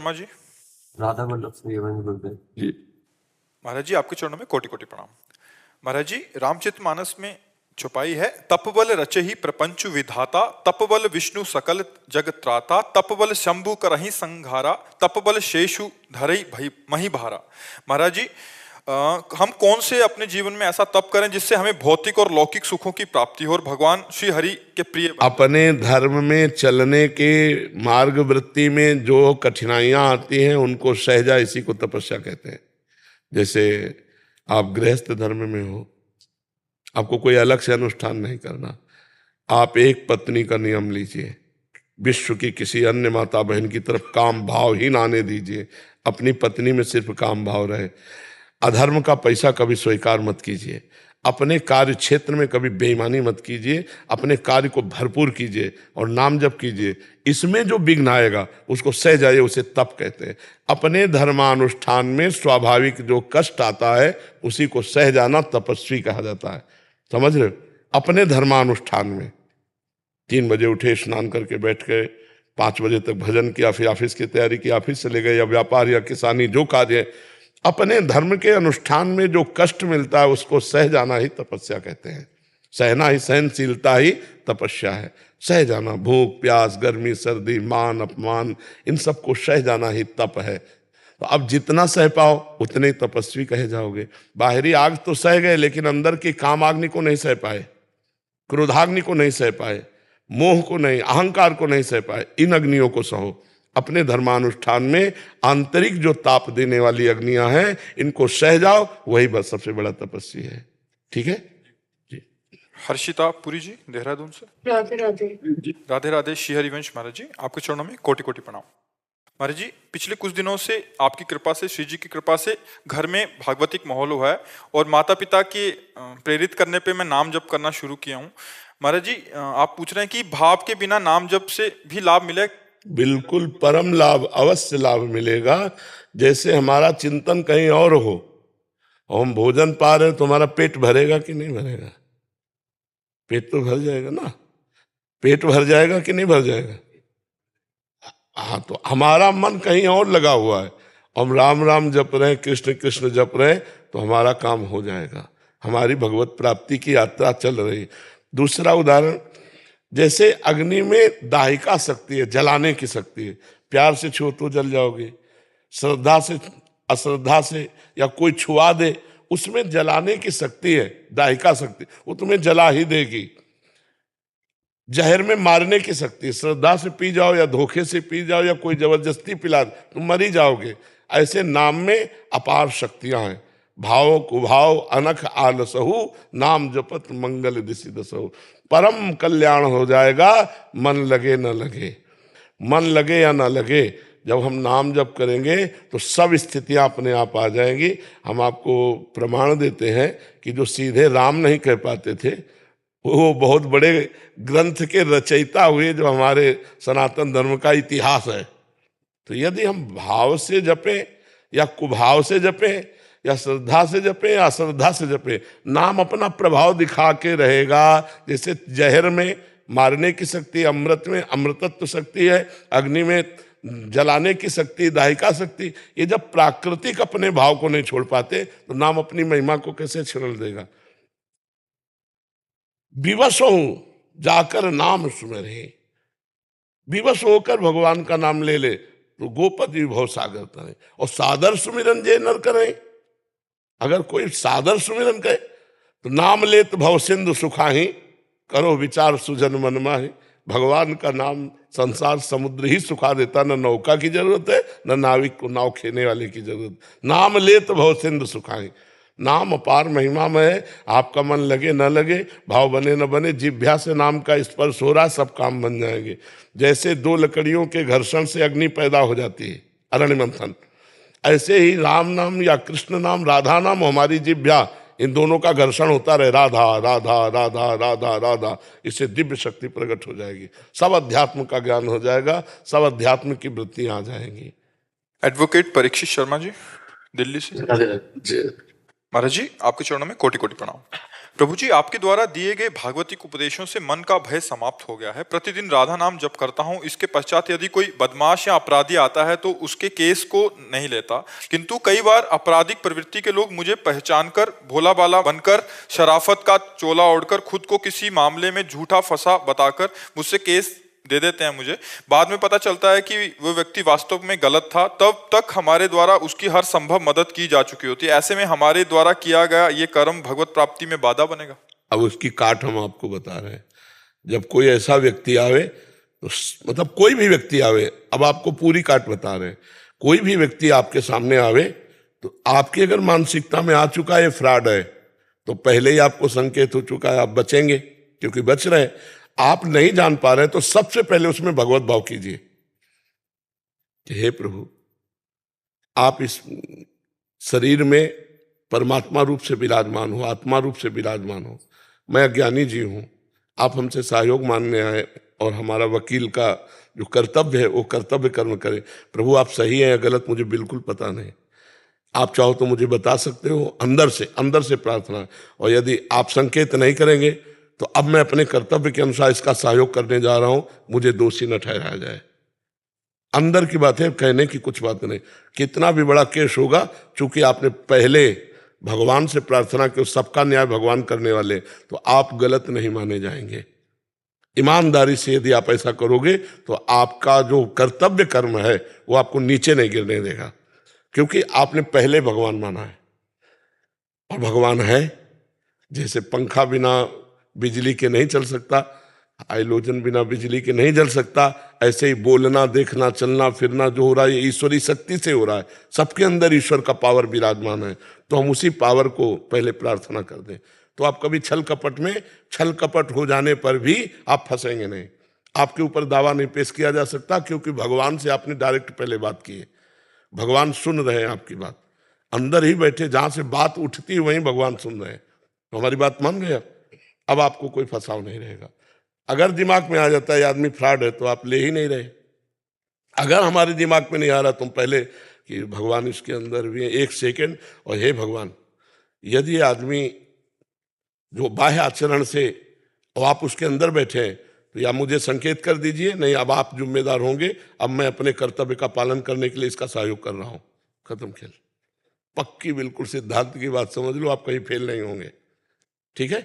शर्मा जी। राधा वल्लभ श्री रविंद्र गुरुदेव जी। महाराज जी आपके चरणों में कोटि कोटि प्रणाम। महाराज जी रामचरितमानस में छुपाई है, तपबल रचे ही प्रपंच विधाता, तपबल विष्णु सकल जग त्राता, तपबल शंभु करहि संघारा, तपबल शेषु धरई भई मही भारा। महाराज जी हम कौन से अपने जीवन में ऐसा तप करें जिससे हमें भौतिक और लौकिक सुखों की प्राप्ति हो और भगवान श्री हरि के प्रिय बने? अपने धर्म में चलने के मार्ग वृत्ति में जो कठिनाइयां आती हैं उनको सहजा, इसी को तपस्या कहते हैं। जैसे आप गृहस्थ धर्म में हो, आपको कोई अलग से अनुष्ठान नहीं करना, आप एक पत्नी का नियम लीजिए, विश्व की किसी अन्य माता बहन की तरफ काम भाव ही ना आने दीजिए, अपनी पत्नी में सिर्फ काम भाव रहे। अधर्म का पैसा कभी स्वीकार मत कीजिए, अपने कार्य क्षेत्र में कभी बेईमानी मत कीजिए, अपने कार्य को भरपूर कीजिए और नाम जप कीजिए। इसमें जो विघ्न आएगा उसको सह जाइए, उसे तप कहते हैं। अपने धर्मानुष्ठान में स्वाभाविक जो कष्ट आता है उसी को सह जाना तपस्वी कहा जाता है। समझ रहे हो? अपने धर्मानुष्ठान में 3 बजे उठे, स्नान करके बैठ गए, 5 बजे तक भजन किया, फिर ऑफिस की तैयारी की, ऑफिस चले गए, या व्यापार या किसानी जो कार्य है, अपने धर्म के अनुष्ठान में जो कष्ट मिलता है उसको सह जाना ही तपस्या कहते हैं। सहना ही, सहनशीलता ही तपस्या है। सह जाना, भूख प्यास गर्मी सर्दी मान अपमान, इन सबको सह जाना ही तप है। तो अब जितना सह पाओ उतने ही तपस्वी कहे जाओगे। बाहरी आग तो सह गए लेकिन अंदर की कामाग्नि को नहीं सह पाए, क्रोधाग्नि को नहीं सह पाए, मोह को नहीं, अहंकार को नहीं सह पाए। इन अग्नियों को सहो। अपने धर्मानुष्ठान में आंतरिक जो ताप देने वाली अग्नियां हैं इनको सह जाओ, वही बस सबसे बड़ा तपस्वी है। ठीक है जी। हर्षिता पुरी जी देहरादून से। राधे राधे। राधे राधे। श्री हरिवंश महाराज जी आपके चरणों में कोटि कोटि प्रणाम। महाराज जी पिछले कुछ दिनों से आपकी कृपा से, श्री जी की कृपा से घर में भागवतिक माहौल हुआ है और माता पिता के प्रेरित करने पे मैं नाम जप करना शुरू किया हूँ। महाराज जी आप पूछ रहे हैं कि भाव के बिना नाम जप से भी लाभ मिले? बिल्कुल परम लाभ, अवश्य लाभ मिलेगा। जैसे हमारा चिंतन कहीं और हो, हम भोजन पा रहे हैं तो हमारा पेट भरेगा कि नहीं भरेगा? पेट तो भर जाएगा ना। पेट भर जाएगा कि नहीं भर जाएगा? हाँ, तो हमारा मन कहीं और लगा हुआ है, हम राम राम जप रहे हैं, कृष्ण कृष्ण जप रहे हैं, तो हमारा काम हो जाएगा। हमारी भगवत प्राप्ति की यात्रा चल रही है। दूसरा उदाहरण, जैसे अग्नि में दाहिका शक्ति है, जलाने की शक्ति है। प्यार से छुओ तो जल जाओगे, श्रद्धा से, अश्रद्धा से, या कोई छुआ दे, उसमें जलाने की शक्ति है, दाहिका शक्ति, वो तुम्हें जला ही देगी। जहर में मारने की शक्ति है, श्रद्धा से पी जाओ या धोखे से पी जाओ या कोई जबरदस्ती पिला, तुम मर ही जाओगे। ऐसे नाम में अपार शक्तियां हैं। भाव कुभाव अनख आलसहु, नाम जपत मंगल दिशि दसहु। परम कल्याण हो जाएगा, मन लगे न लगे। मन लगे या न लगे, जब हम नाम जप करेंगे तो सब स्थितियां अपने आप आ जाएंगी। हम आपको प्रमाण देते हैं कि जो सीधे राम नहीं कह पाते थे, वो बहुत बड़े ग्रंथ के रचयिता हुए, जो हमारे सनातन धर्म का इतिहास है। तो यदि हम भाव से जपें या कुभाव से जपें या श्रद्धा से जपे या अश्रद्धा से जपे, नाम अपना प्रभाव दिखा के रहेगा। जैसे जहर में मारने की शक्ति, अमृत में अमृतत्व शक्ति है, अग्नि में जलाने की शक्ति, दाहिका शक्ति। ये जब प्राकृतिक अपने भाव को नहीं छोड़ पाते तो नाम अपनी महिमा को कैसे छिड़ देगा? विवश हो जाकर नाम सुमरे, विवश होकर भगवान का नाम ले ले तो गोपति भव सागर तरे। और सादर सुमिरन जे नर करें, अगर कोई सादर सुमिरन करे तो नाम लेत भव सिंधु सुखाही, करो विचार सुजन मन माही। भगवान का नाम संसार समुद्र ही सुखा देता, न नौका की जरूरत है न नाविक को नाव खेने वाले की जरूरत। नाम लेत भव सिंधु सुखाही, नाम अपार महिमा में है। आपका मन लगे न लगे, भाव बने न बने, जिह्वा से नाम का स्पर्श हो रहा, सब काम बन जाएंगे। जैसे 2 लकड़ियों के घर्षण से अग्नि पैदा हो जाती है, अरण्य मंथन, ऐसे ही राम नाम या कृष्ण नाम, राधा नाम, हमारी जिह्वा, इन दोनों का घर्षण होता रहे, राधा राधा राधा राधा राधा, इससे दिव्य शक्ति प्रकट हो जाएगी। सब अध्यात्म का ज्ञान हो जाएगा, सब अध्यात्म की वृत्तियां आ जाएंगी। एडवोकेट परीक्षित शर्मा जी दिल्ली से। महाराज जी आपके चरणों में कोटि कोटि प्रणाम। प्रभु जी, आपके द्वारा दिए गए भागवतिक उपदेशों से मन का भय समाप्त हो गया है। प्रतिदिन राधा नाम जप करता हूँ। इसके पश्चात यदि कोई बदमाश या अपराधी आता है तो उसके केस को नहीं लेता, किंतु कई बार आपराधिक प्रवृत्ति के लोग मुझे पहचानकर भोला बाला बनकर शराफत का चोला ओढ़कर खुद को किसी मामले में झूठा फंसा बताकर मुझसे केस दे देते हैं। मुझे बाद में पता चलता है कि वो व्यक्ति वास्तव में गलत था। तब तक हमारे द्वारा उसकी हर संभव मदद की जा चुकी होती है। ऐसे में हमारे द्वारा किया गया ये कर्म भगवत प्राप्ति में बाधा बनेगा? अब उसकी काट हम आपको बता रहे हैं। जब कोई ऐसा व्यक्ति आवे तो मतलब कोई भी व्यक्ति आवे, अब आपको पूरी काट बता रहे हैं। कोई भी व्यक्ति आपके सामने आवे तो आपकी अगर मानसिकता में आ चुका है फ्रॉड है, तो पहले ही आपको संकेत हो चुका है, आप बचेंगे, क्योंकि बच रहे हैं। आप नहीं जान पा रहे तो सबसे पहले उसमें भगवत भाव कीजिए कि हे प्रभु, आप इस शरीर में परमात्मा रूप से विराजमान हो, आत्मा रूप से विराजमान हो। मैं अज्ञानी जी हूं, आप हमसे सहयोग मांगने आए और हमारा वकील का जो कर्तव्य है वो कर्तव्य कर्म करें। प्रभु आप सही हैं या गलत मुझे बिल्कुल पता नहीं, आप चाहो तो मुझे बता सकते हो। अंदर से प्रार्थना। और यदि आप संकेत नहीं करेंगे तो अब मैं अपने कर्तव्य के अनुसार इसका सहयोग करने जा रहा हूं, मुझे दोषी न ठहराया जाए। अंदर की बात है, कहने की कुछ बात नहीं। कितना भी बड़ा केस होगा, चूंकि आपने पहले भगवान से प्रार्थना की, सबका न्याय भगवान करने वाले, तो आप गलत नहीं माने जाएंगे। ईमानदारी से यदि आप ऐसा करोगे तो आपका जो कर्तव्य कर्म है वो आपको नीचे नहीं गिरने देगा, क्योंकि आपने पहले भगवान माना है। और भगवान है, जैसे पंखा बिना बिजली के नहीं चल सकता, हाइड्रोजन बिना बिजली के नहीं जल सकता, ऐसे ही बोलना, देखना, चलना फिरना जो हो रहा है ये ईश्वरी शक्ति से हो रहा है। सबके अंदर ईश्वर का पावर विराजमान है, तो हम उसी पावर को पहले प्रार्थना कर दें। तो आप कभी छल कपट हो जाने पर भी आप फंसेंगे नहीं। आपके ऊपर दावा नहीं पेश किया जा सकता, क्योंकि भगवान से आपने डायरेक्ट पहले बात की है। भगवान सुन रहे हैं आपकी बात, अंदर ही बैठे, जहां से बात उठती है वहीं भगवान सुन रहे हैं। तो हमारी बात मान गए, अब आपको कोई फंसाव नहीं रहेगा। अगर दिमाग में आ जाता है आदमी फ्रॉड है तो आप ले ही नहीं रहे। अगर हमारे दिमाग में नहीं आ रहा तुम पहले कि भगवान इसके अंदर भी है, एक सेकंड, और हे भगवान, यदि आदमी जो बाह्य आचरण से और आप उसके अंदर बैठे हैं तो या मुझे संकेत कर दीजिए, नहीं अब आप जिम्मेदार होंगे, अब मैं अपने कर्तव्य का पालन करने के लिए इसका सहयोग कर रहा हूं। खत्म खेल। पक्की बिल्कुल सिद्धांत की बात समझ लो, आप कहीं फेल नहीं होंगे। ठीक है।